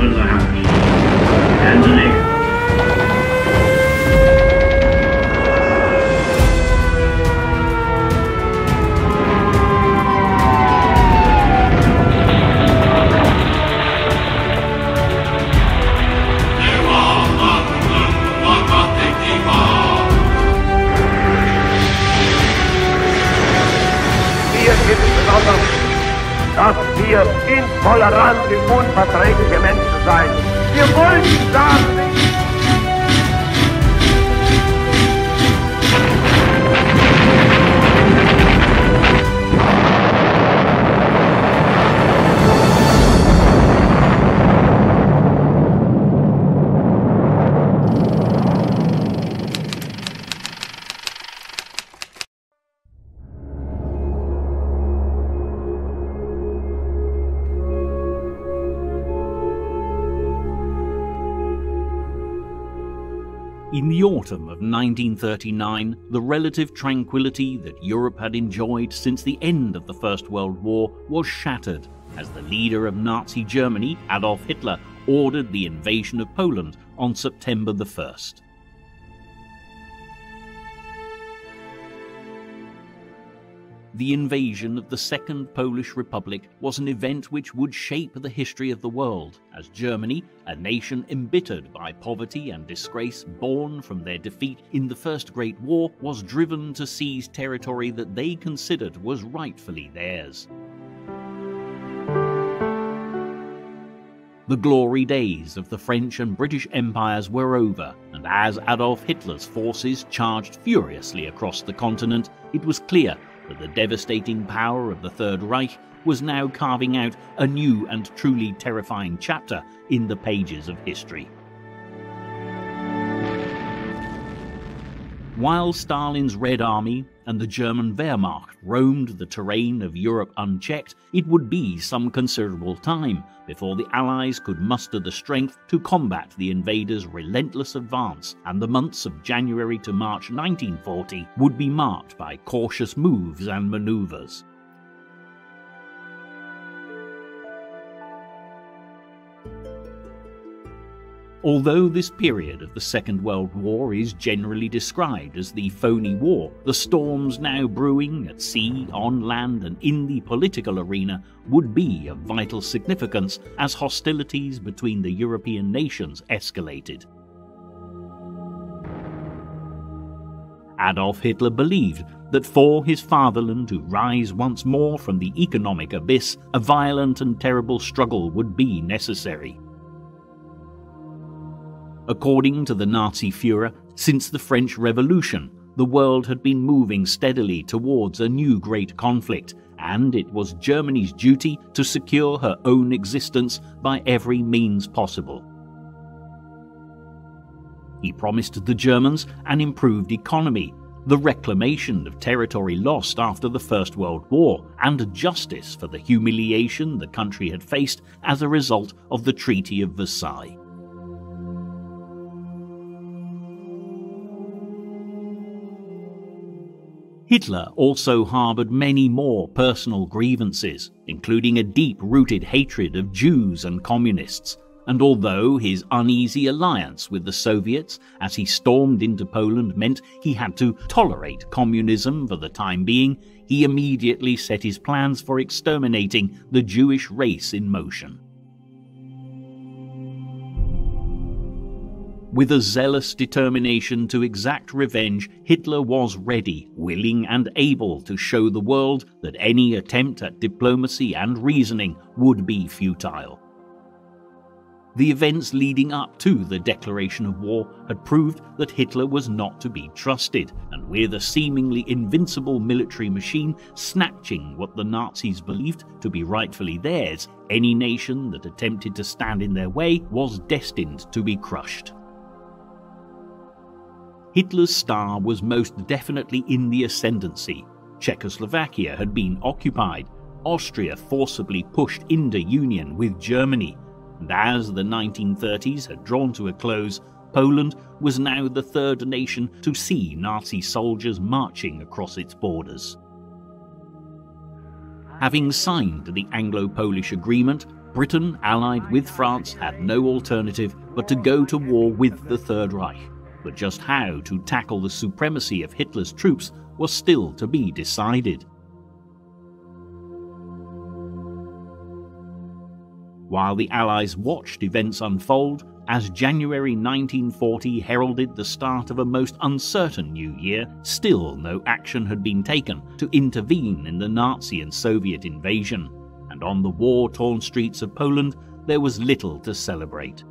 unser Herz. Hände nicht. Dass wir intolerante, unverträgliche Menschen seien. Wir wollen sagen, In the autumn of 1939, the relative tranquility that Europe had enjoyed since the end of the First World War was shattered as the leader of Nazi Germany, Adolf Hitler, ordered the invasion of Poland on September the 1st. The invasion of the Second Polish Republic was an event which would shape the history of the world, as Germany, a nation embittered by poverty and disgrace born from their defeat in the First Great War, was driven to seize territory that they considered was rightfully theirs. The glory days of the French and British empires were over, and as Adolf Hitler's forces charged furiously across the continent, it was clear that the devastating power of the Third Reich was now carving out a new and truly terrifying chapter in the pages of history. While Stalin's Red Army and the German Wehrmacht roamed the terrain of Europe unchecked, it would be some considerable time before the Allies could muster the strength to combat the invaders' relentless advance, and the months of January to March 1940 would be marked by cautious moves and maneuvers. Although this period of the Second World War is generally described as the phony war, the storms now brewing at sea, on land and in the political arena would be of vital significance as hostilities between the European nations escalated. Adolf Hitler believed that for his fatherland to rise once more from the economic abyss, a violent and terrible struggle would be necessary. According to the Nazi Führer, since the French Revolution, the world had been moving steadily towards a new great conflict, and it was Germany's duty to secure her own existence by every means possible. He promised the Germans an improved economy, the reclamation of territory lost after the First World War, and justice for the humiliation the country had faced as a result of the Treaty of Versailles. Hitler also harbored many more personal grievances, including a deep-rooted hatred of Jews and communists, and although his uneasy alliance with the Soviets as he stormed into Poland meant he had to tolerate communism for the time being, he immediately set his plans for exterminating the Jewish race in motion. With a zealous determination to exact revenge, Hitler was ready, willing and able to show the world that any attempt at diplomacy and reasoning would be futile. The events leading up to the declaration of war had proved that Hitler was not to be trusted, and with a seemingly invincible military machine snatching what the Nazis believed to be rightfully theirs, any nation that attempted to stand in their way was destined to be crushed. Hitler's star was most definitely in the ascendancy. Czechoslovakia had been occupied, Austria forcibly pushed into union with Germany, and as the 1930s had drawn to a close, Poland was now the third nation to see Nazi soldiers marching across its borders. Having signed the Anglo-Polish agreement, Britain, allied with France, had no alternative but to go to war with the Third Reich. But just how to tackle the supremacy of Hitler's troops was still to be decided. While the Allies watched events unfold, as January 1940 heralded the start of a most uncertain new year, still no action had been taken to intervene in the Nazi and Soviet invasion, and on the war-torn streets of Poland there was little to celebrate.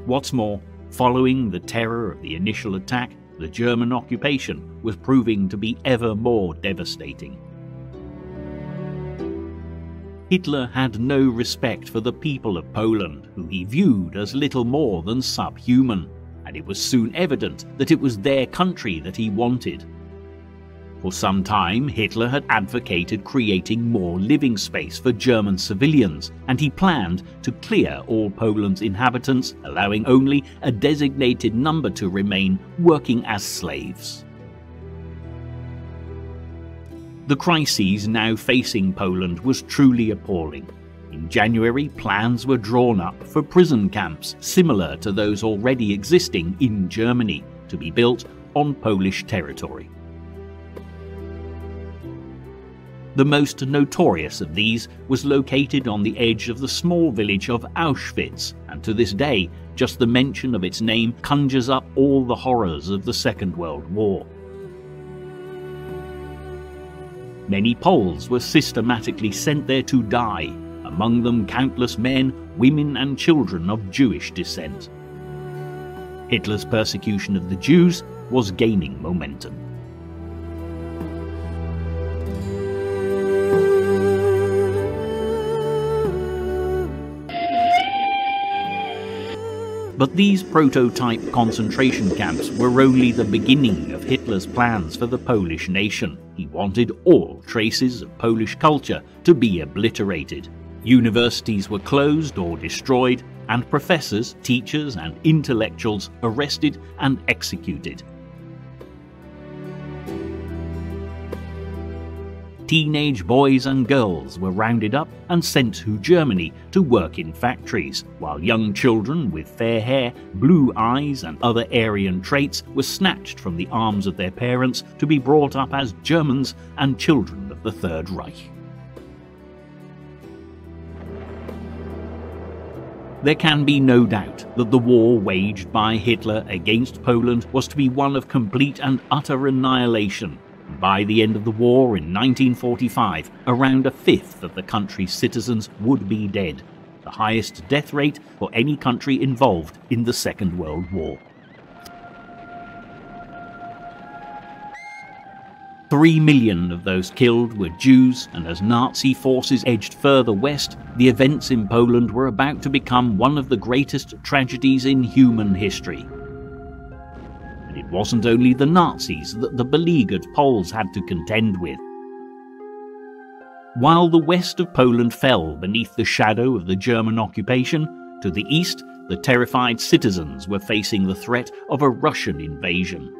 What's more, following the terror of the initial attack, the German occupation was proving to be ever more devastating. Hitler had no respect for the people of Poland, who he viewed as little more than subhuman, and it was soon evident that it was their country that he wanted. For some time, Hitler had advocated creating more living space for German civilians, and he planned to clear all Poland's inhabitants, allowing only a designated number to remain working as slaves. The crises now facing Poland was truly appalling. In January, plans were drawn up for prison camps similar to those already existing in Germany, to be built on Polish territory. The most notorious of these was located on the edge of the small village of Auschwitz, and to this day, just the mention of its name conjures up all the horrors of the Second World War. Many Poles were systematically sent there to die, among them countless men, women and children of Jewish descent. Hitler's persecution of the Jews was gaining momentum. But these prototype concentration camps were only the beginning of Hitler's plans for the Polish nation. He wanted all traces of Polish culture to be obliterated. Universities were closed or destroyed, and professors, teachers, and intellectuals arrested and executed. Teenage boys and girls were rounded up and sent to Germany to work in factories, while young children with fair hair, blue eyes and other Aryan traits were snatched from the arms of their parents to be brought up as Germans and children of the Third Reich. There can be no doubt that the war waged by Hitler against Poland was to be one of complete and utter annihilation. By the end of the war in 1945, around a fifth of the country's citizens would be dead, the highest death rate for any country involved in the Second World War. 3 million of those killed were Jews, and as Nazi forces edged further west, the events in Poland were about to become one of the greatest tragedies in human history. It wasn't only the Nazis that the beleaguered Poles had to contend with. While the west of Poland fell beneath the shadow of the German occupation, to the east the terrified citizens were facing the threat of a Russian invasion.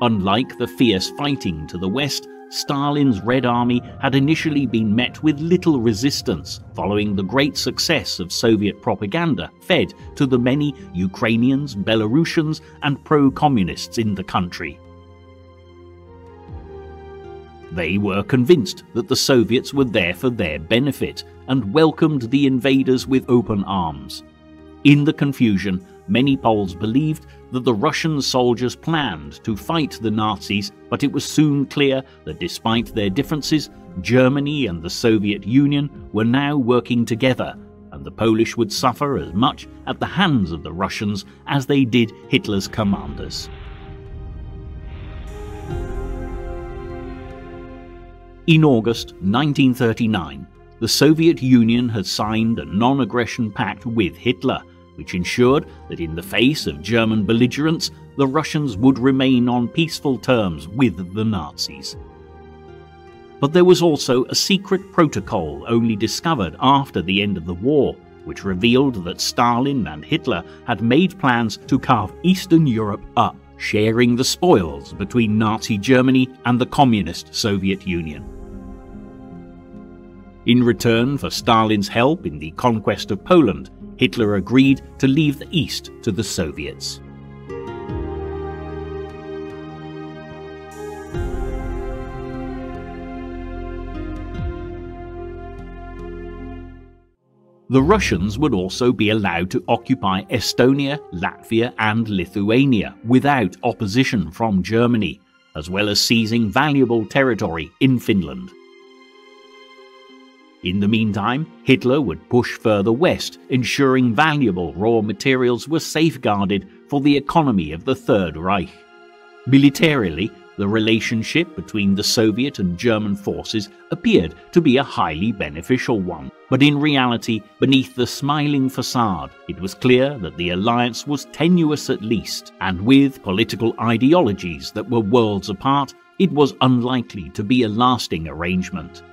Unlike the fierce fighting to the west, Stalin's Red Army had initially been met with little resistance following the great success of Soviet propaganda fed to the many Ukrainians, Belarusians and pro-communists in the country. They were convinced that the Soviets were there for their benefit and welcomed the invaders with open arms. In the confusion, many Poles believed that the Russian soldiers planned to fight the Nazis, but it was soon clear that despite their differences, Germany and the Soviet Union were now working together, and the Polish would suffer as much at the hands of the Russians as they did Hitler's commanders. In August 1939, the Soviet Union had signed a non-aggression pact with Hitler, which ensured that in the face of German belligerence, the Russians would remain on peaceful terms with the Nazis. But there was also a secret protocol only discovered after the end of the war, which revealed that Stalin and Hitler had made plans to carve Eastern Europe up, sharing the spoils between Nazi Germany and the Communist Soviet Union. In return for Stalin's help in the conquest of Poland, Hitler agreed to leave the East to the Soviets. The Russians would also be allowed to occupy Estonia, Latvia and Lithuania without opposition from Germany, as well as seizing valuable territory in Finland. In the meantime, Hitler would push further west, ensuring valuable raw materials were safeguarded for the economy of the Third Reich. Militarily, the relationship between the Soviet and German forces appeared to be a highly beneficial one, but in reality, beneath the smiling facade, it was clear that the alliance was tenuous at least, and with political ideologies that were worlds apart, it was unlikely to be a lasting arrangement.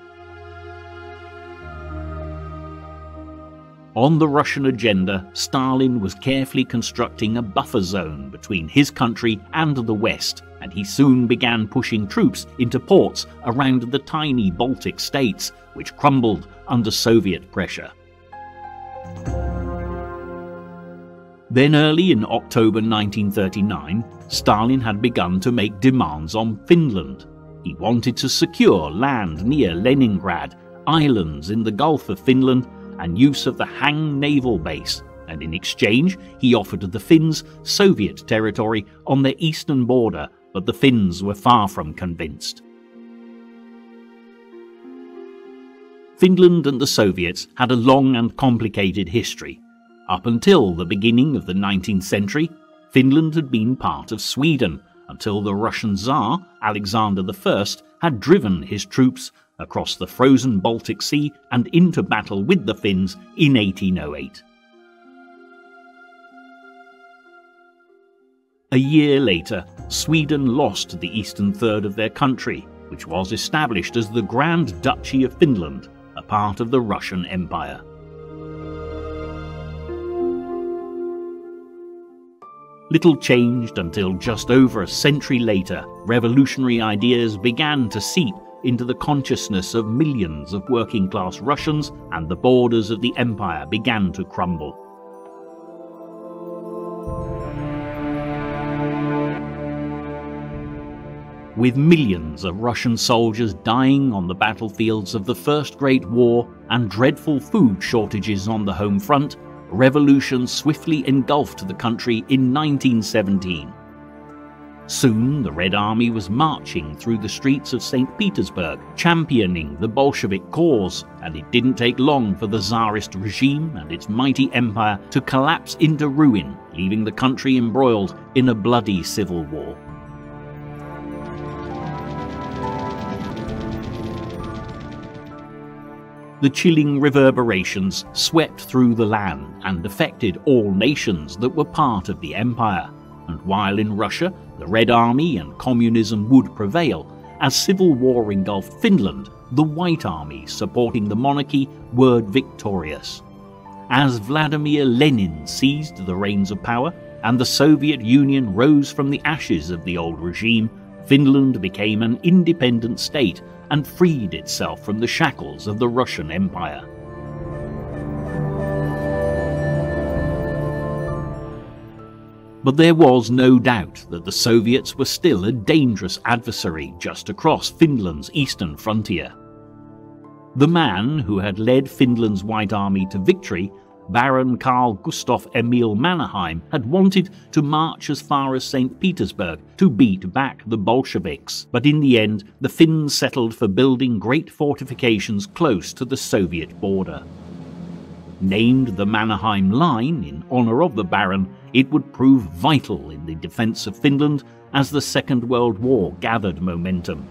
On the Russian agenda, Stalin was carefully constructing a buffer zone between his country and the West, and he soon began pushing troops into ports around the tiny Baltic states, which crumbled under Soviet pressure. Then early in October 1939, Stalin had begun to make demands on Finland. He wanted to secure land near Leningrad, islands in the Gulf of Finland, and use of the Hang naval base, and in exchange he offered the Finns Soviet territory on their eastern border, but the Finns were far from convinced. Finland and the Soviets had a long and complicated history. Up until the beginning of the 19th century, Finland had been part of Sweden, until the Russian Tsar, Alexander I, had driven his troops across the frozen Baltic Sea and into battle with the Finns in 1808. A year later, Sweden lost the eastern third of their country, which was established as the Grand Duchy of Finland, a part of the Russian Empire. Little changed until just over a century later, revolutionary ideas began to seep into the consciousness of millions of working-class Russians, and the borders of the empire began to crumble. With millions of Russian soldiers dying on the battlefields of the First Great War and dreadful food shortages on the home front, revolution swiftly engulfed the country in 1917. Soon the Red Army was marching through the streets of St. Petersburg, championing the Bolshevik cause, and it didn't take long for the Tsarist regime and its mighty empire to collapse into ruin, leaving the country embroiled in a bloody civil war. The chilling reverberations swept through the land and affected all nations that were part of the empire. And while in Russia the Red Army and communism would prevail, as civil war engulfed Finland, the White Army supporting the monarchy were victorious. As Vladimir Lenin seized the reins of power and the Soviet Union rose from the ashes of the old regime, Finland became an independent state and freed itself from the shackles of the Russian Empire. But there was no doubt that the Soviets were still a dangerous adversary just across Finland's eastern frontier. The man who had led Finland's White Army to victory, Baron Carl Gustaf Emil Mannerheim, had wanted to march as far as St. Petersburg to beat back the Bolsheviks, but in the end the Finns settled for building great fortifications close to the Soviet border. Named the Mannerheim Line in honour of the Baron, it would prove vital in the defence of Finland as the Second World War gathered momentum.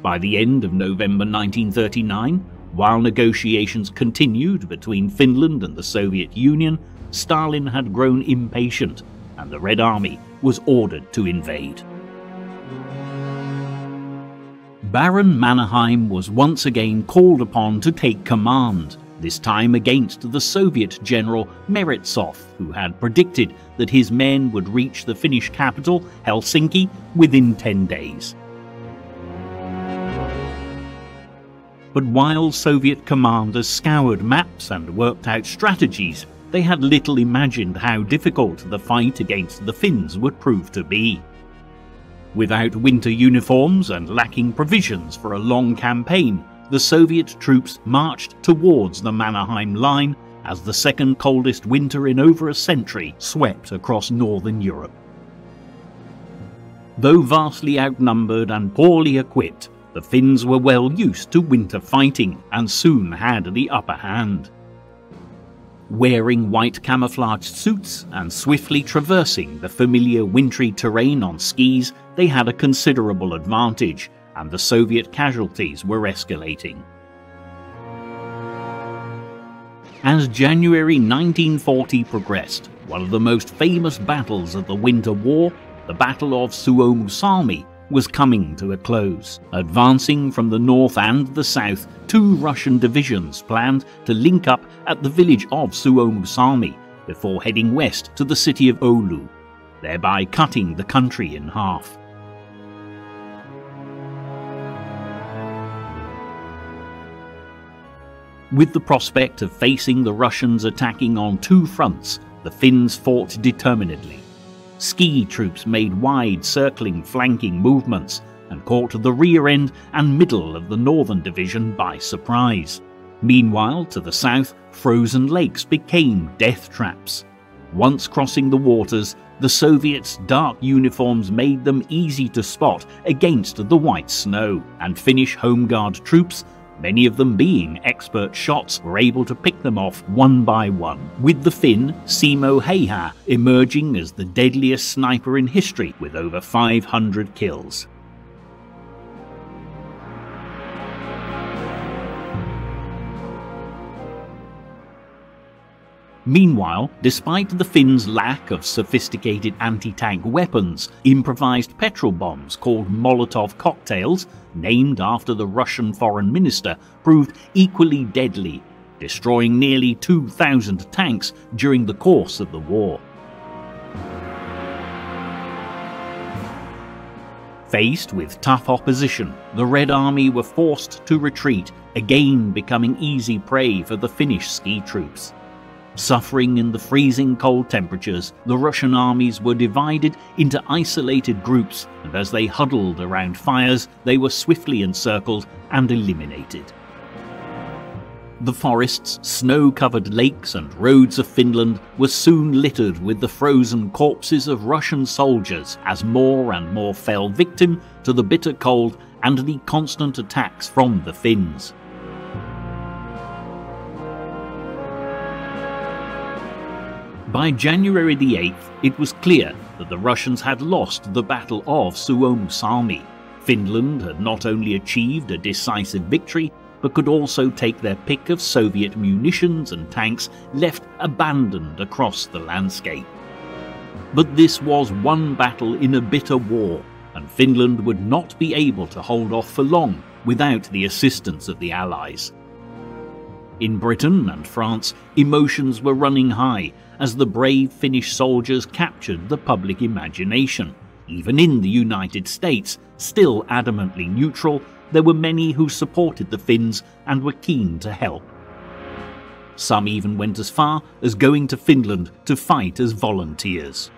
By the end of November 1939, while negotiations continued between Finland and the Soviet Union, Stalin had grown impatient and the Red Army was ordered to invade. Baron Mannerheim was once again called upon to take command, this time against the Soviet general Merettsov, who had predicted that his men would reach the Finnish capital, Helsinki, within 10 days. But while Soviet commanders scoured maps and worked out strategies, they had little imagined how difficult the fight against the Finns would prove to be. Without winter uniforms and lacking provisions for a long campaign, the Soviet troops marched towards the Mannerheim Line as the second coldest winter in over a century swept across northern Europe. Though vastly outnumbered and poorly equipped, the Finns were well used to winter fighting and soon had the upper hand. Wearing white camouflaged suits and swiftly traversing the familiar wintry terrain on skis, they had a considerable advantage, and the Soviet casualties were escalating. As January 1940 progressed, one of the most famous battles of the Winter War, the Battle of Suomussalmi, was coming to a close. Advancing from the north and the south, two Russian divisions planned to link up at the village of Suomussalmi before heading west to the city of Oulu, thereby cutting the country in half. With the prospect of facing the Russians attacking on two fronts, the Finns fought determinedly. Ski troops made wide circling flanking movements and caught the rear end and middle of the northern division by surprise. Meanwhile, to the south, frozen lakes became death traps. Once crossing the waters, the Soviets' dark uniforms made them easy to spot against the white snow, and Finnish Home Guard troops, many of them being expert shots, were able to pick them off one by one, with the Finn Simo Heiha emerging as the deadliest sniper in history with over 500 kills. Meanwhile, despite the Finns' lack of sophisticated anti-tank weapons, improvised petrol bombs called Molotov cocktails, named after the Russian foreign minister, proved equally deadly, destroying nearly 2,000 tanks during the course of the war. Faced with tough opposition, the Red Army were forced to retreat, again becoming easy prey for the Finnish ski troops. Suffering in the freezing cold temperatures, the Russian armies were divided into isolated groups, and as they huddled around fires, they were swiftly encircled and eliminated. The forests, snow-covered lakes and roads of Finland were soon littered with the frozen corpses of Russian soldiers as more and more fell victim to the bitter cold and the constant attacks from the Finns. By January the 8th, it was clear that the Russians had lost the Battle of Suomussalmi. Finland had not only achieved a decisive victory, but could also take their pick of Soviet munitions and tanks left abandoned across the landscape. But this was one battle in a bitter war, and Finland would not be able to hold off for long without the assistance of the Allies. In Britain and France, emotions were running high as the brave Finnish soldiers captured the public imagination. Even in the United States, still adamantly neutral, there were many who supported the Finns and were keen to help. Some even went as far as going to Finland to fight as volunteers.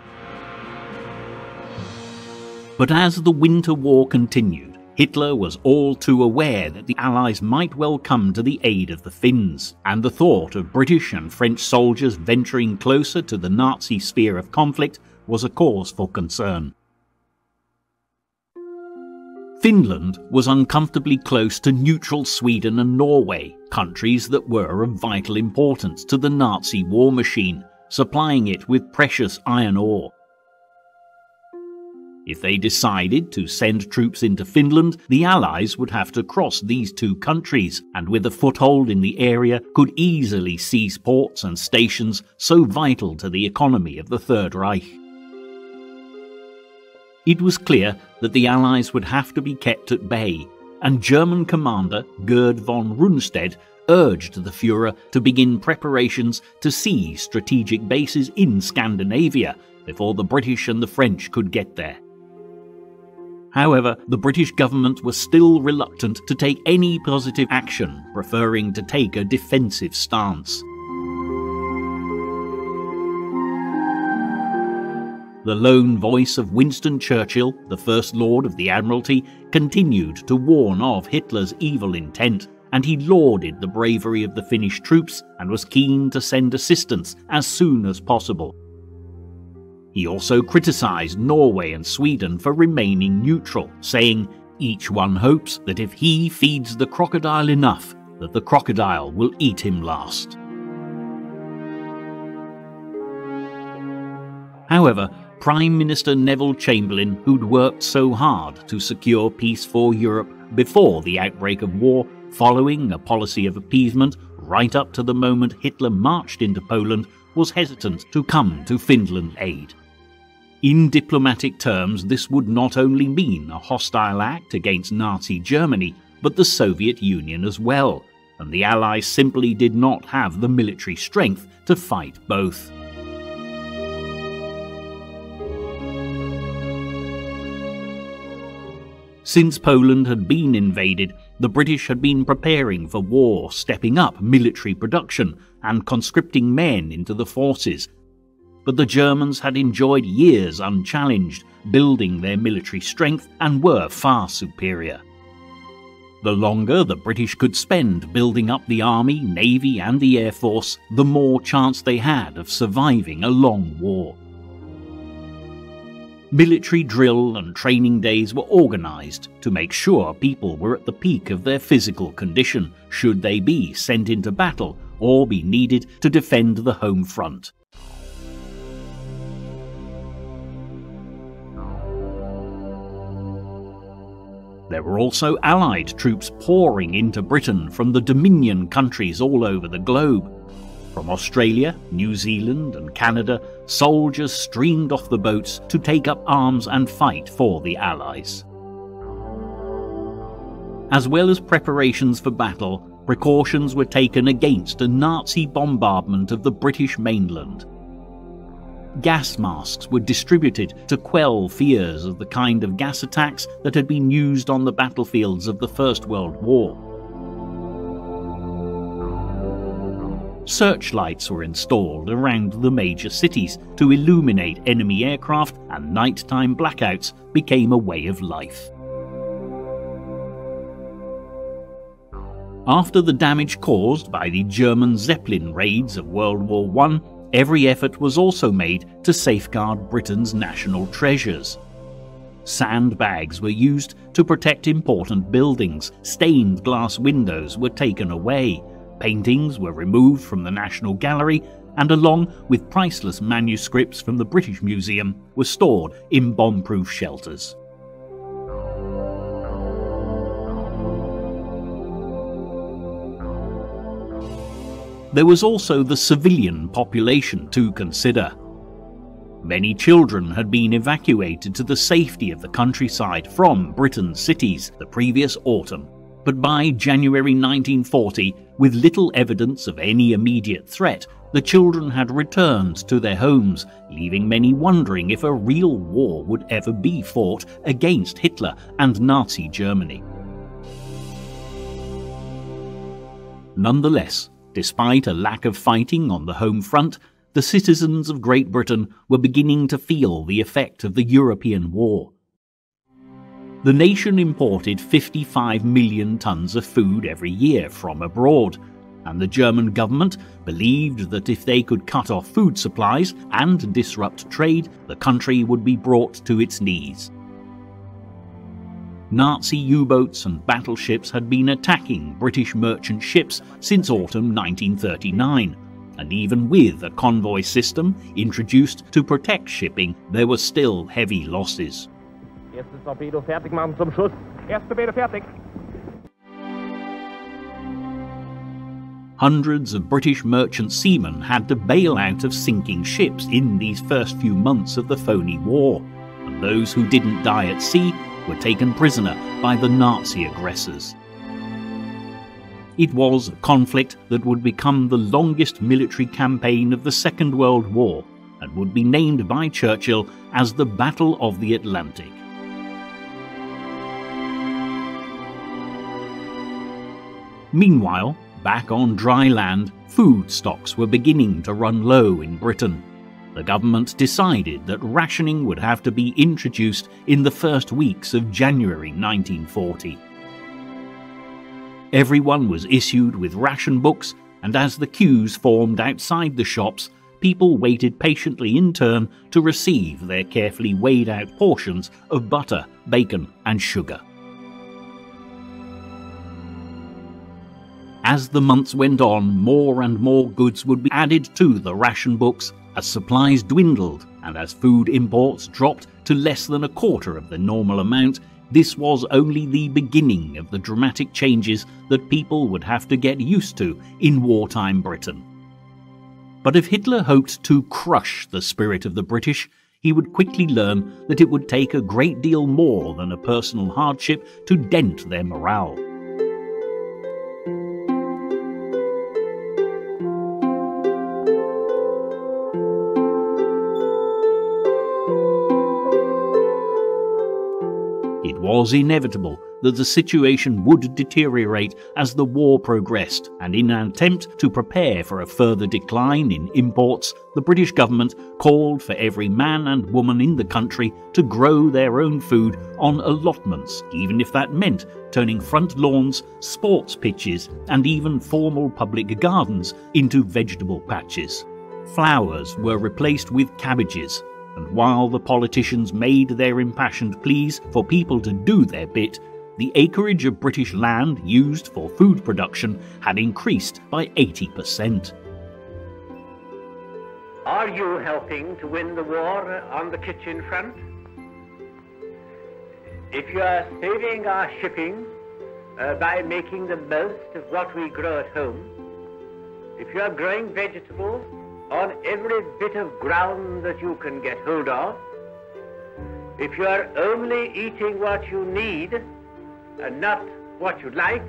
But as the Winter War continued, Hitler was all too aware that the Allies might well come to the aid of the Finns, and the thought of British and French soldiers venturing closer to the Nazi sphere of conflict was a cause for concern. Finland was uncomfortably close to neutral Sweden and Norway, countries that were of vital importance to the Nazi war machine, supplying it with precious iron ore. If they decided to send troops into Finland, the Allies would have to cross these two countries, and with a foothold in the area could easily seize ports and stations so vital to the economy of the Third Reich. It was clear that the Allies would have to be kept at bay, and German commander Gerd von Rundstedt urged the Führer to begin preparations to seize strategic bases in Scandinavia before the British and the French could get there. However, the British government was still reluctant to take any positive action, preferring to take a defensive stance. The lone voice of Winston Churchill, the First Lord of the Admiralty, continued to warn of Hitler's evil intent, and he lauded the bravery of the Finnish troops and was keen to send assistance as soon as possible. He also criticised Norway and Sweden for remaining neutral, saying, "Each one hopes that if he feeds the crocodile enough, that the crocodile will eat him last." However, Prime Minister Neville Chamberlain, who'd worked so hard to secure peace for Europe before the outbreak of war, following a policy of appeasement right up to the moment Hitler marched into Poland, was hesitant to come to Finland's aid. In diplomatic terms, this would not only mean a hostile act against Nazi Germany, but the Soviet Union as well, and the Allies simply did not have the military strength to fight both. Since Poland had been invaded, the British had been preparing for war, stepping up military production and conscripting men into the forces. But the Germans had enjoyed years unchallenged, building their military strength, and were far superior. The longer the British could spend building up the army, navy and the air force, the more chance they had of surviving a long war. Military drill and training days were organised to make sure people were at the peak of their physical condition should they be sent into battle or be needed to defend the home front. There were also Allied troops pouring into Britain from the Dominion countries all over the globe. From Australia, New Zealand and Canada, soldiers streamed off the boats to take up arms and fight for the Allies. As well as preparations for battle, precautions were taken against a Nazi bombardment of the British mainland. Gas masks were distributed to quell fears of the kind of gas attacks that had been used on the battlefields of the First World War. Searchlights were installed around the major cities to illuminate enemy aircraft, and nighttime blackouts became a way of life. After the damage caused by the German Zeppelin raids of World War I, every effort was also made to safeguard Britain's national treasures. Sandbags were used to protect important buildings, stained glass windows were taken away, paintings were removed from the National Gallery, and along with priceless manuscripts from the British Museum were stored in bomb-proof shelters. There was also the civilian population to consider. Many children had been evacuated to the safety of the countryside from Britain's cities the previous autumn, but by January 1940, with little evidence of any immediate threat, the children had returned to their homes, leaving many wondering if a real war would ever be fought against Hitler and Nazi Germany. Nonetheless, despite a lack of fighting on the home front, the citizens of Great Britain were beginning to feel the effect of the European war. The nation imported 55 million tons of food every year from abroad, and the German government believed that if they could cut off food supplies and disrupt trade, the country would be brought to its knees. Nazi U-boats and battleships had been attacking British merchant ships since autumn 1939, and even with a convoy system introduced to protect shipping, there were still heavy losses. Erstes Torpedo fertig machen zum Schuss. Erstes Torpedo fertig. Hundreds of British merchant seamen had to bail out of sinking ships in these first few months of the phony war, and those who didn't die at sea were taken prisoner by the Nazi aggressors. It was a conflict that would become the longest military campaign of the Second World War and would be named by Churchill as the Battle of the Atlantic. Meanwhile, back on dry land, food stocks were beginning to run low in Britain. The government decided that rationing would have to be introduced in the first weeks of January 1940. Everyone was issued with ration books, and as the queues formed outside the shops, people waited patiently in turn to receive their carefully weighed out portions of butter, bacon and sugar. As the months went on, more and more goods would be added to the ration books as supplies dwindled and as food imports dropped to less than a quarter of the normal amount. This was only the beginning of the dramatic changes that people would have to get used to in wartime Britain. But if Hitler hoped to crush the spirit of the British, he would quickly learn that it would take a great deal more than a personal hardship to dent their morale. It was inevitable that the situation would deteriorate as the war progressed, and in an attempt to prepare for a further decline in imports, the British government called for every man and woman in the country to grow their own food on allotments, even if that meant turning front lawns, sports pitches, and even formal public gardens into vegetable patches. Flowers were replaced with cabbages, and while the politicians made their impassioned pleas for people to do their bit, the acreage of British land used for food production had increased by 80%. Are you helping to win the war on the kitchen front? If you are saving our shipping by making the most of what we grow at home, if you are growing vegetables on every bit of ground that you can get hold of, if you are only eating what you need and not what you like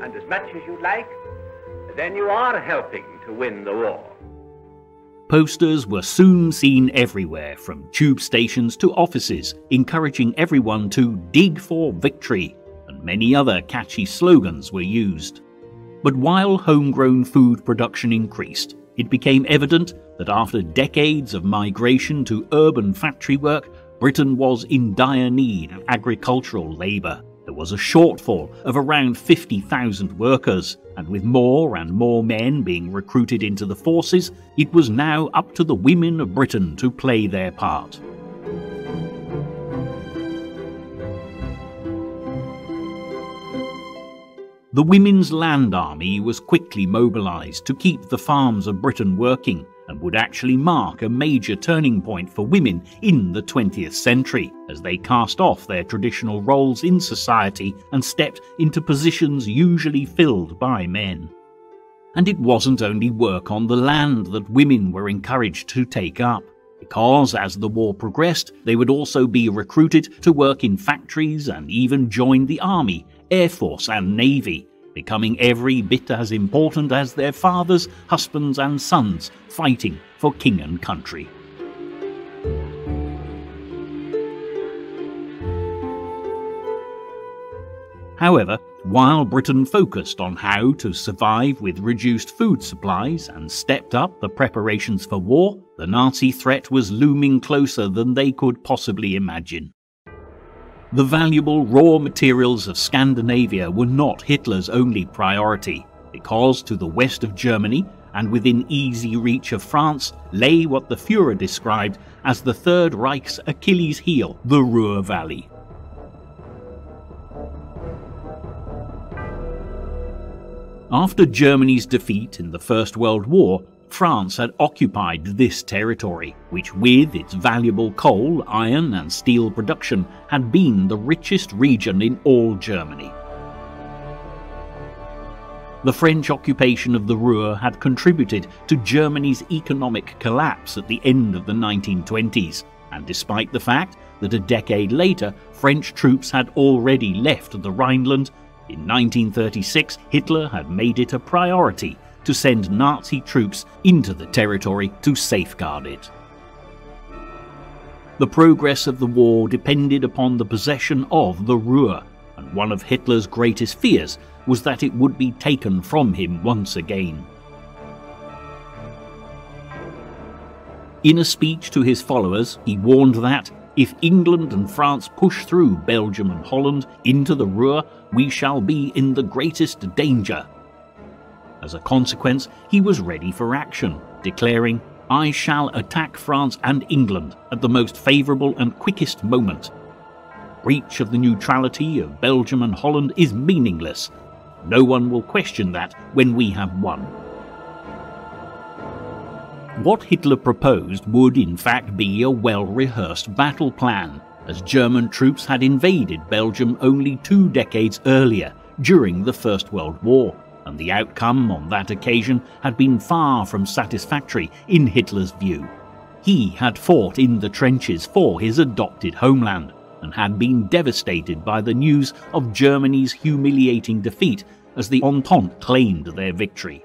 and as much as you like, then you are helping to win the war. Posters were soon seen everywhere, from tube stations to offices, encouraging everyone to dig for victory, and many other catchy slogans were used. But while homegrown food production increased, it became evident that after decades of migration to urban factory work, Britain was in dire need of agricultural labour. There was a shortfall of around 50,000 workers, and with more and more men being recruited into the forces, it was now up to the women of Britain to play their part. The Women's Land Army was quickly mobilised to keep the farms of Britain working, and would actually mark a major turning point for women in the 20th century, as they cast off their traditional roles in society and stepped into positions usually filled by men. And it wasn't only work on the land that women were encouraged to take up, because as the war progressed, they would also be recruited to work in factories and even join the army, air force and navy, becoming every bit as important as their fathers, husbands and sons fighting for king and country. However, while Britain focused on how to survive with reduced food supplies and stepped up the preparations for war, the Nazi threat was looming closer than they could possibly imagine. The valuable raw materials of Scandinavia were not Hitler's only priority, because to the west of Germany and within easy reach of France lay what the Führer described as the Third Reich's Achilles heel, the Ruhr Valley. After Germany's defeat in the First World War, France had occupied this territory, which with its valuable coal, iron and steel production had been the richest region in all Germany. The French occupation of the Ruhr had contributed to Germany's economic collapse at the end of the 1920s, and despite the fact that a decade later French troops had already left the Rhineland, in 1936 Hitler had made it a priority to send Nazi troops into the territory to safeguard it. The progress of the war depended upon the possession of the Ruhr, and one of Hitler's greatest fears was that it would be taken from him once again. In a speech to his followers, he warned that, if England and France push through Belgium and Holland into the Ruhr, we shall be in the greatest danger. As a consequence, he was ready for action, declaring, "I shall attack France and England at the most favourable and quickest moment. Breach of the neutrality of Belgium and Holland is meaningless. No one will question that when we have won." What Hitler proposed would in fact be a well-rehearsed battle plan, as German troops had invaded Belgium only 2 decades earlier, during the First World War, and the outcome on that occasion had been far from satisfactory in Hitler's view. He had fought in the trenches for his adopted homeland, and had been devastated by the news of Germany's humiliating defeat as the Entente claimed their victory.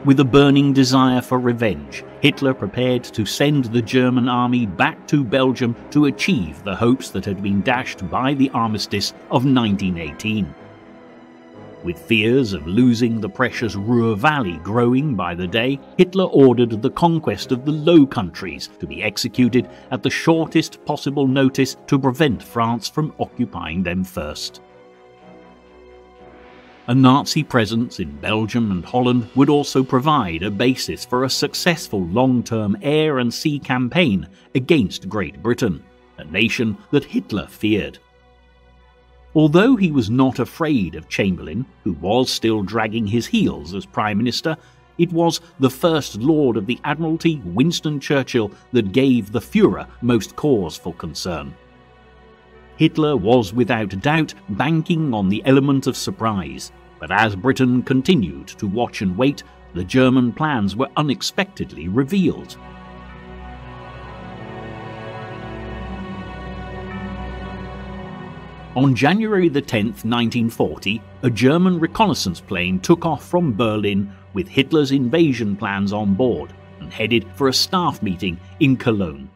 With a burning desire for revenge, Hitler prepared to send the German army back to Belgium to achieve the hopes that had been dashed by the armistice of 1918. With fears of losing the precious Ruhr Valley growing by the day, Hitler ordered the conquest of the Low Countries to be executed at the shortest possible notice to prevent France from occupying them first. A Nazi presence in Belgium and Holland would also provide a basis for a successful long-term air and sea campaign against Great Britain, a nation that Hitler feared. Although he was not afraid of Chamberlain, who was still dragging his heels as Prime Minister, it was the First Lord of the Admiralty, Winston Churchill, that gave the Führer most cause for concern. Hitler was without doubt banking on the element of surprise, but as Britain continued to watch and wait, the German plans were unexpectedly revealed. On January 10th, 1940, a German reconnaissance plane took off from Berlin with Hitler's invasion plans on board and headed for a staff meeting in Cologne.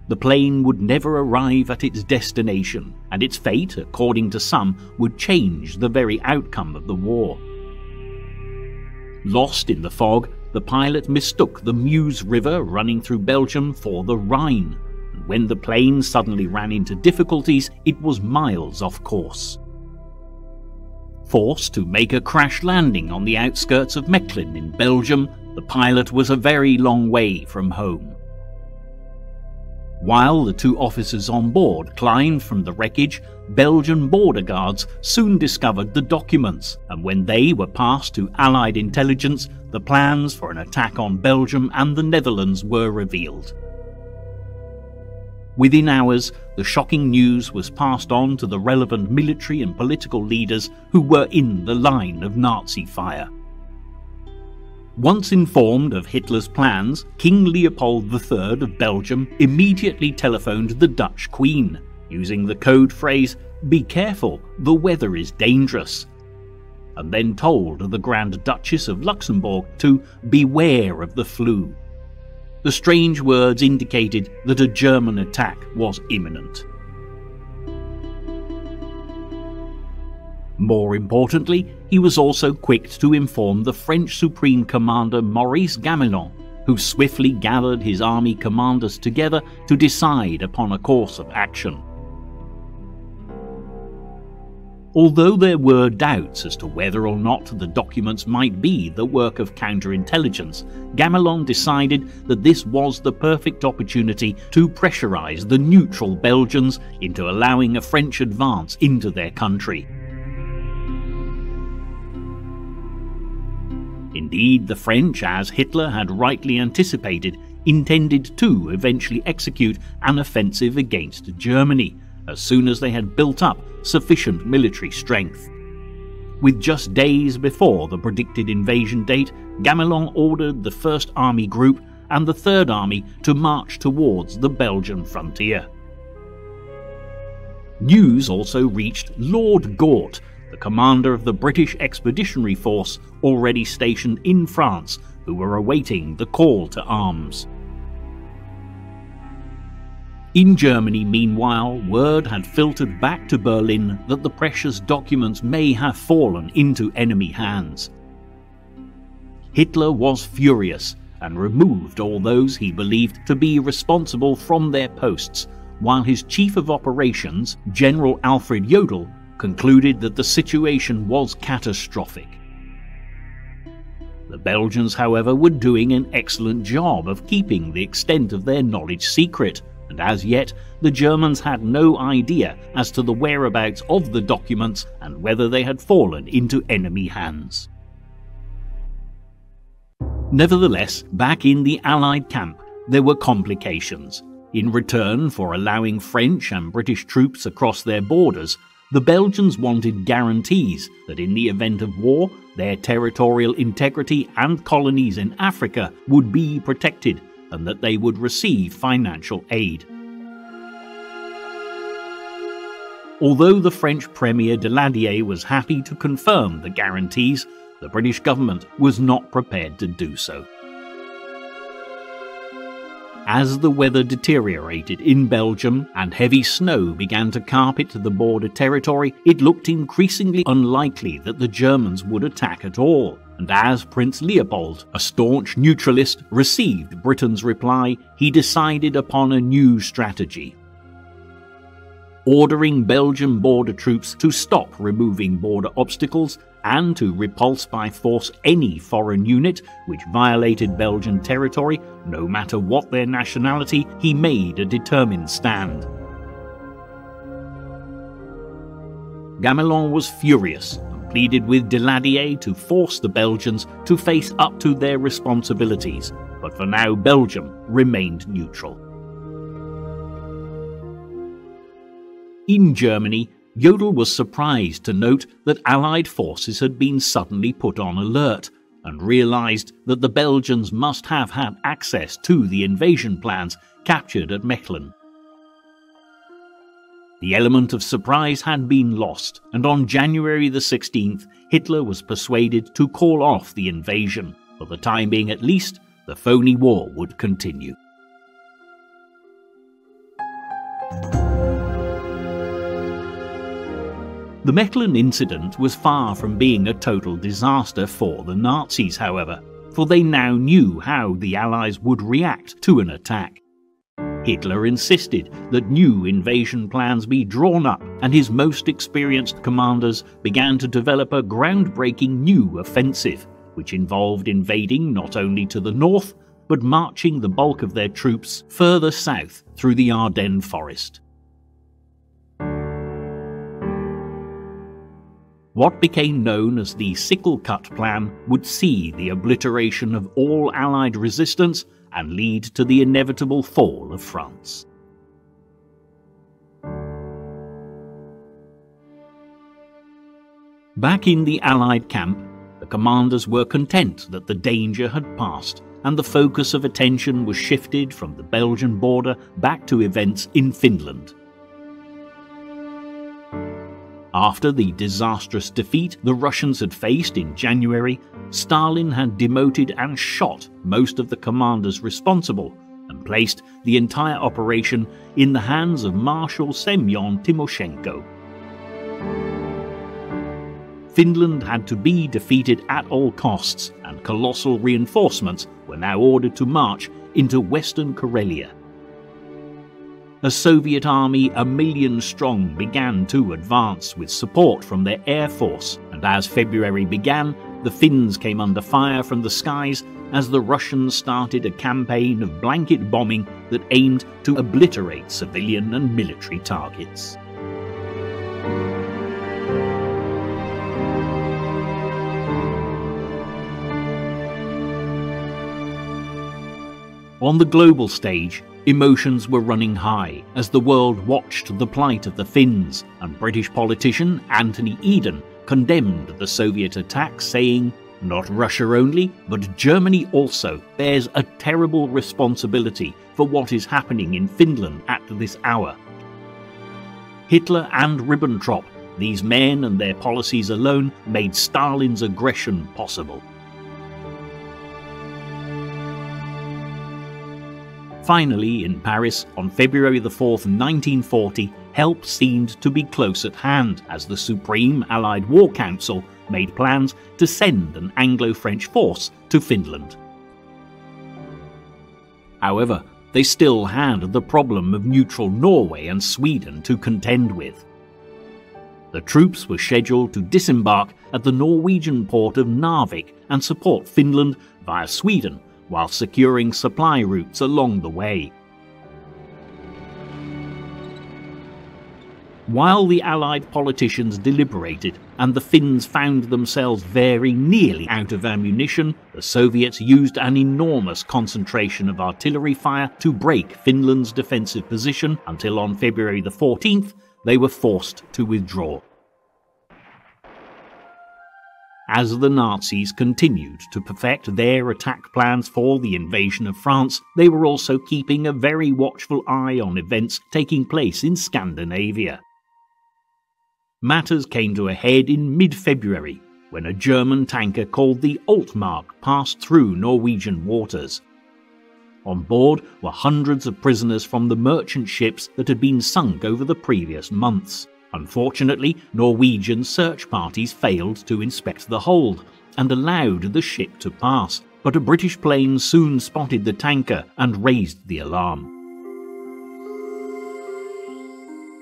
The plane would never arrive at its destination, and its fate, according to some, would change the very outcome of the war. Lost in the fog, the pilot mistook the Meuse River running through Belgium for the Rhine, and when the plane suddenly ran into difficulties, it was miles off course. Forced to make a crash landing on the outskirts of Mechlin in Belgium, the pilot was a very long way from home. While the 2 officers on board climbed from the wreckage, Belgian border guards soon discovered the documents, and when they were passed to Allied intelligence, the plans for an attack on Belgium and the Netherlands were revealed. Within hours, the shocking news was passed on to the relevant military and political leaders who were in the line of Nazi fire. Once informed of Hitler's plans, King Leopold III of Belgium immediately telephoned the Dutch Queen, using the code phrase, "Be careful, the weather is dangerous," and then told the Grand Duchess of Luxembourg to beware of the flu. The strange words indicated that a German attack was imminent. More importantly, he was also quick to inform the French Supreme Commander Maurice Gamelin, who swiftly gathered his army commanders together to decide upon a course of action. Although there were doubts as to whether or not the documents might be the work of counterintelligence, Gamelin decided that this was the perfect opportunity to pressurize the neutral Belgians into allowing a French advance into their country. Indeed, the French, as Hitler had rightly anticipated, intended to eventually execute an offensive against Germany, as soon as they had built up sufficient military strength. With just days before the predicted invasion date, Gamelin ordered the 1st Army Group and the 3rd Army to march towards the Belgian frontier. News also reached Lord Gort the commander of the British Expeditionary Force already stationed in France, who were awaiting the call to arms. In Germany, meanwhile, word had filtered back to Berlin that the precious documents may have fallen into enemy hands. Hitler was furious and removed all those he believed to be responsible from their posts, while his chief of operations, General Alfred Jodl, concluded that the situation was catastrophic. The Belgians, however, were doing an excellent job of keeping the extent of their knowledge secret, and as yet the Germans had no idea as to the whereabouts of the documents and whether they had fallen into enemy hands. Nevertheless, back in the Allied camp, there were complications. In return for allowing French and British troops across their borders, the Belgians wanted guarantees that in the event of war, their territorial integrity and colonies in Africa would be protected, and that they would receive financial aid. Although the French Premier Daladier was happy to confirm the guarantees, the British government was not prepared to do so. As the weather deteriorated in Belgium and heavy snow began to carpet the border territory, it looked increasingly unlikely that the Germans would attack at all. And as Prince Leopold, a staunch neutralist, received Britain's reply, he decided upon a new strategy. Ordering Belgian border troops to stop removing border obstacles and to repulse by force any foreign unit which violated Belgian territory, no matter what their nationality, he made a determined stand. Gamelin was furious and pleaded with Daladier to force the Belgians to face up to their responsibilities, but for now Belgium remained neutral. In Germany, Jodl was surprised to note that Allied forces had been suddenly put on alert, and realised that the Belgians must have had access to the invasion plans captured at Mechlin. The element of surprise had been lost, and on January the 16th, Hitler was persuaded to call off the invasion. For the time being at least, the phony war would continue. The Mechlin incident was far from being a total disaster for the Nazis, however, for they now knew how the Allies would react to an attack. Hitler insisted that new invasion plans be drawn up, and his most experienced commanders began to develop a groundbreaking new offensive, which involved invading not only to the north, but marching the bulk of their troops further south through the Ardennes forest. What became known as the Sickle Cut Plan would see the obliteration of all Allied resistance and lead to the inevitable fall of France. Back in the Allied camp, the commanders were content that the danger had passed, and the focus of attention was shifted from the Belgian border back to events in Finland. After the disastrous defeat the Russians had faced in January, Stalin had demoted and shot most of the commanders responsible and placed the entire operation in the hands of Marshal Semyon Timoshenko. Finland had to be defeated at all costs, and colossal reinforcements were now ordered to march into Western Karelia. A Soviet army 1 million strong began to advance with support from their air force, and as February began, the Finns came under fire from the skies as the Russians started a campaign of blanket bombing that aimed to obliterate civilian and military targets. On the global stage, emotions were running high as the world watched the plight of the Finns, and British politician Anthony Eden condemned the Soviet attack, saying, "Not Russia only, but Germany also bears a terrible responsibility for what is happening in Finland at this hour." Hitler and Ribbentrop These men and their policies alone made Stalin's aggression possible. Finally, in Paris, on February 4th, 1940, help seemed to be close at hand as the Supreme Allied War Council made plans to send an Anglo-French force to Finland. However, they still had the problem of neutral Norway and Sweden to contend with. The troops were scheduled to disembark at the Norwegian port of Narvik and support Finland via Sweden, while securing supply routes along the way. While the Allied politicians deliberated and the Finns found themselves very nearly out of ammunition, the Soviets used an enormous concentration of artillery fire to break Finland's defensive position until on February 14th they were forced to withdraw. As the Nazis continued to perfect their attack plans for the invasion of France, they were also keeping a very watchful eye on events taking place in Scandinavia. Matters came to a head in mid-February, when a German tanker called the Altmark passed through Norwegian waters. On board were hundreds of prisoners from the merchant ships that had been sunk over the previous months. Unfortunately, Norwegian search parties failed to inspect the hold and allowed the ship to pass, but a British plane soon spotted the tanker and raised the alarm.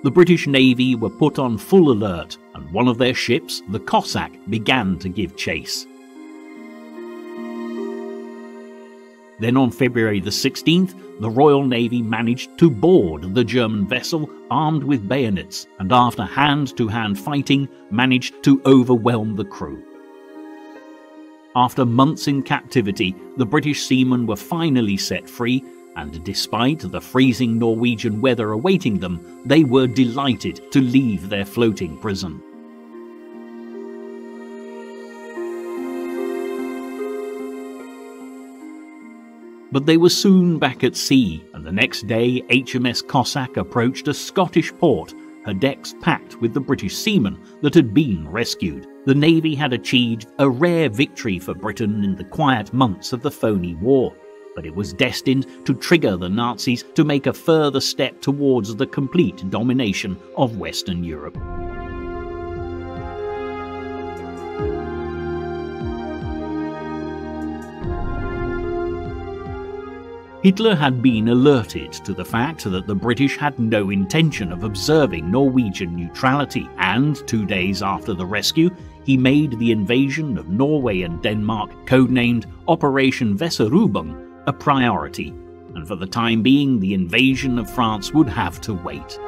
The British Navy were put on full alert, and one of their ships, the Cossack, began to give chase. Then on February 16th, the Royal Navy managed to board the German vessel armed with bayonets, and after hand-to-hand fighting managed to overwhelm the crew. After months in captivity, the British seamen were finally set free, and despite the freezing Norwegian weather awaiting them, they were delighted to leave their floating prison. But they were soon back at sea, and the next day HMS Cossack approached a Scottish port, her decks packed with the British seamen that had been rescued. The Navy had achieved a rare victory for Britain in the quiet months of the phony war, but it was destined to trigger the Nazis to make a further step towards the complete domination of Western Europe. Hitler had been alerted to the fact that the British had no intention of observing Norwegian neutrality, and 2 days after the rescue, he made the invasion of Norway and Denmark, codenamed Operation Weserübung, a priority, and for the time being the invasion of France would have to wait.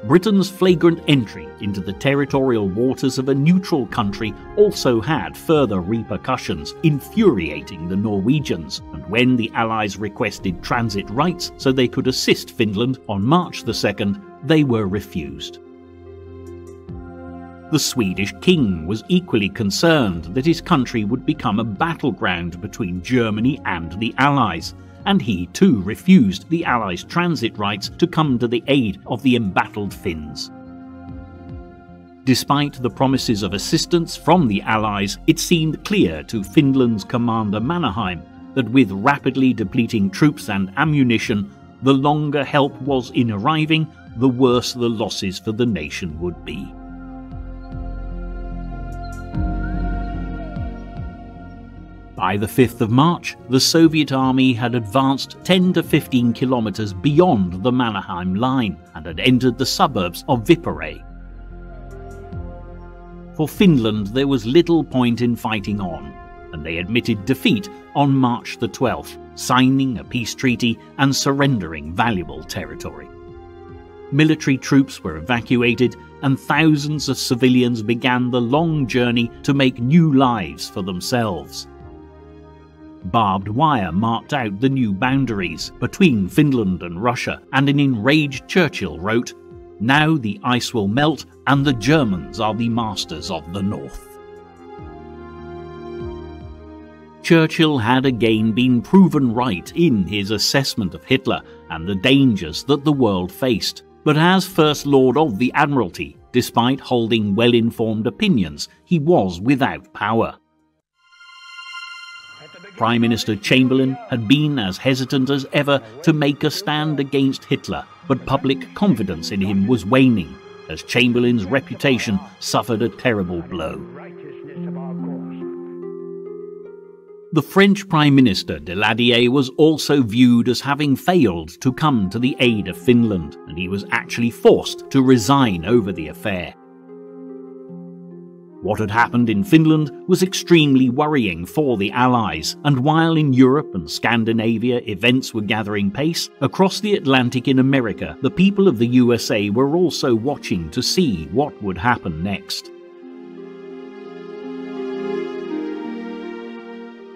Britain's flagrant entry into the territorial waters of a neutral country also had further repercussions, infuriating the Norwegians, and when the Allies requested transit rights so they could assist Finland on March 2nd, they were refused. The Swedish king was equally concerned that his country would become a battleground between Germany and the Allies, and he too refused the Allies' transit rights to come to the aid of the embattled Finns. Despite the promises of assistance from the Allies, it seemed clear to Finland's commander Mannerheim that with rapidly depleting troops and ammunition, the longer help was in arriving, the worse the losses for the nation would be. By the 5th of March, the Soviet army had advanced 10 to 15 kilometers beyond the Mannerheim line and had entered the suburbs of Viipuri. For Finland, there was little point in fighting on, and they admitted defeat on March the 12th, signing a peace treaty and surrendering valuable territory. Military troops were evacuated, and thousands of civilians began the long journey to make new lives for themselves. Barbed wire marked out the new boundaries between Finland and Russia, and an enraged Churchill wrote, "Now the ice will melt and the Germans are the masters of the North." Churchill had again been proven right in his assessment of Hitler and the dangers that the world faced. But as First Lord of the Admiralty, despite holding well-informed opinions, he was without power. Prime Minister Chamberlain had been as hesitant as ever to make a stand against Hitler, but public confidence in him was waning, as Chamberlain's reputation suffered a terrible blow. The French Prime Minister Daladier was also viewed as having failed to come to the aid of Finland, and he was actually forced to resign over the affair. What had happened in Finland was extremely worrying for the Allies, and while in Europe and Scandinavia events were gathering pace, across the Atlantic in America, the people of the USA were also watching to see what would happen next.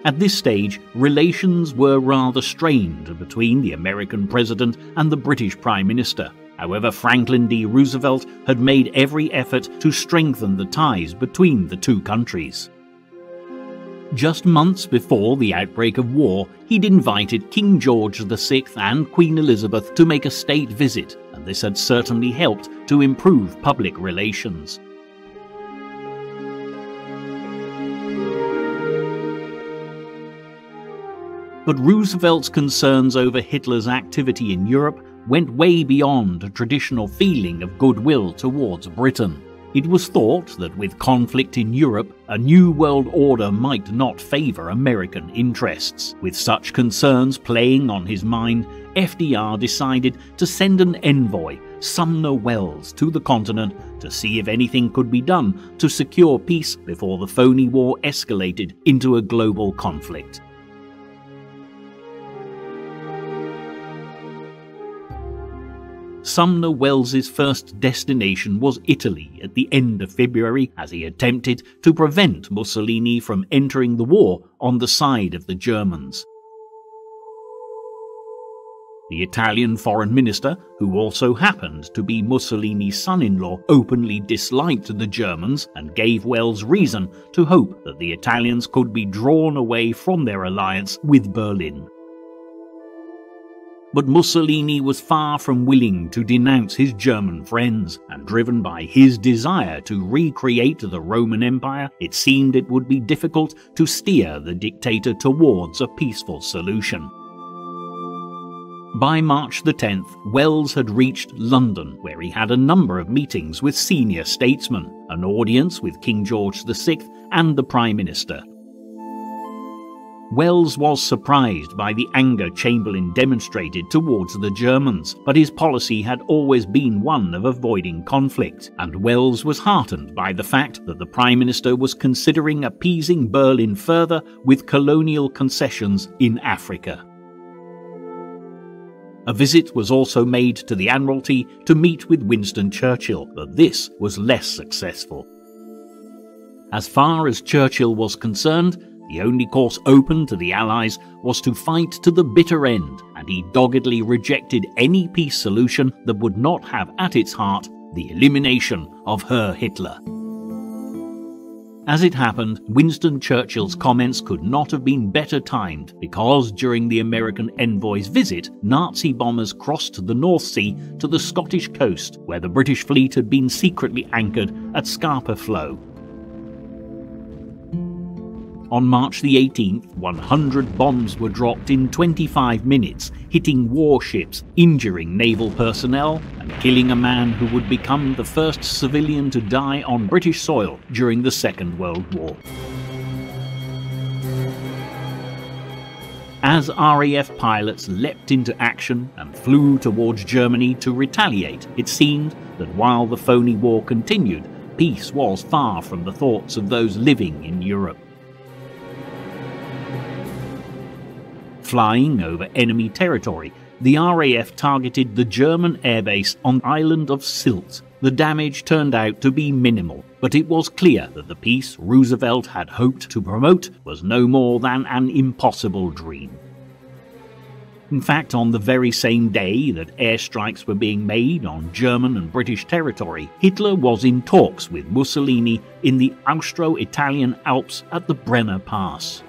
At this stage, relations were rather strained between the American president and the British Prime Minister. However, Franklin D. Roosevelt had made every effort to strengthen the ties between the two countries. Just months before the outbreak of war, he'd invited King George VI and Queen Elizabeth to make a state visit, and this had certainly helped to improve public relations. But Roosevelt's concerns over Hitler's activity in Europe went way beyond a traditional feeling of goodwill towards Britain. It was thought that with conflict in Europe, a new world order might not favour American interests. With such concerns playing on his mind, FDR decided to send an envoy, Sumner Welles, to the continent to see if anything could be done to secure peace before the phony war escalated into a global conflict. Sumner Welles's first destination was Italy at the end of February, as he attempted to prevent Mussolini from entering the war on the side of the Germans. The Italian foreign minister, who also happened to be Mussolini's son-in-law, openly disliked the Germans and gave Welles reason to hope that the Italians could be drawn away from their alliance with Berlin. But Mussolini was far from willing to denounce his German friends, and driven by his desire to recreate the Roman Empire, it seemed it would be difficult to steer the dictator towards a peaceful solution. By March the 10th, Welles had reached London, where he had a number of meetings with senior statesmen, an audience with King George VI and the Prime Minister. Welles was surprised by the anger Chamberlain demonstrated towards the Germans, but his policy had always been one of avoiding conflict, and Welles was heartened by the fact that the Prime Minister was considering appeasing Berlin further with colonial concessions in Africa. A visit was also made to the Admiralty to meet with Winston Churchill, but this was less successful. As far as Churchill was concerned, the only course open to the Allies was to fight to the bitter end, and he doggedly rejected any peace solution that would not have at its heart the elimination of Herr Hitler. As it happened, Winston Churchill's comments could not have been better timed, because during the American envoy's visit, Nazi bombers crossed the North Sea to the Scottish coast, where the British fleet had been secretly anchored at Scapa Flow. On March the 18th, 100 bombs were dropped in 25 minutes, hitting warships, injuring naval personnel, and killing a man who would become the first civilian to die on British soil during the Second World War. As RAF pilots leapt into action and flew towards Germany to retaliate, it seemed that while the phony war continued, peace was far from the thoughts of those living in Europe. Flying over enemy territory, the RAF targeted the German airbase on the island of Sylt. The damage turned out to be minimal, but it was clear that the peace Roosevelt had hoped to promote was no more than an impossible dream. In fact, on the very same day that airstrikes were being made on German and British territory, Hitler was in talks with Mussolini in the Austro-Italian Alps at the Brenner Pass.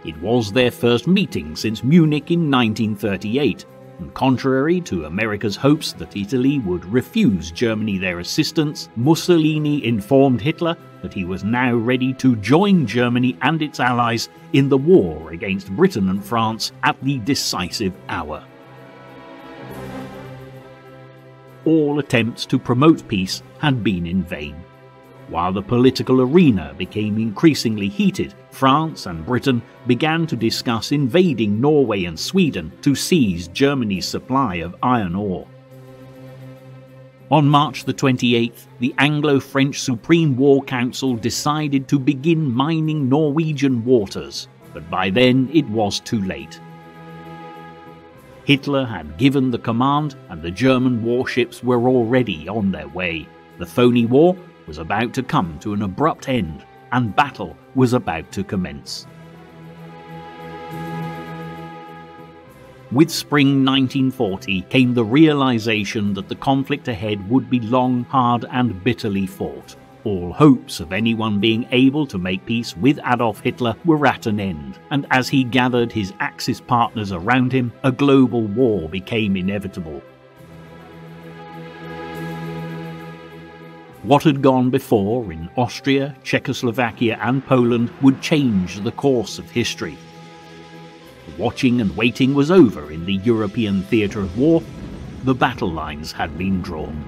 It was their first meeting since Munich in 1938, and contrary to America's hopes that Italy would refuse Germany their assistance, Mussolini informed Hitler that he was now ready to join Germany and its allies in the war against Britain and France at the decisive hour. All attempts to promote peace had been in vain. While the political arena became increasingly heated, France and Britain began to discuss invading Norway and Sweden to seize Germany's supply of iron ore. On March the 28th, the Anglo-French Supreme War Council decided to begin mining Norwegian waters, but by then it was too late. Hitler had given the command and the German warships were already on their way. The phony war was about to come to an abrupt end, and battle was about to commence. With spring 1940 came the realization that the conflict ahead would be long, hard and bitterly fought. All hopes of anyone being able to make peace with Adolf Hitler were at an end, and as he gathered his Axis partners around him, a global war became inevitable. What had gone before in Austria, Czechoslovakia and Poland would change the course of history. The watching and waiting was over in the European theatre of war. The battle lines had been drawn.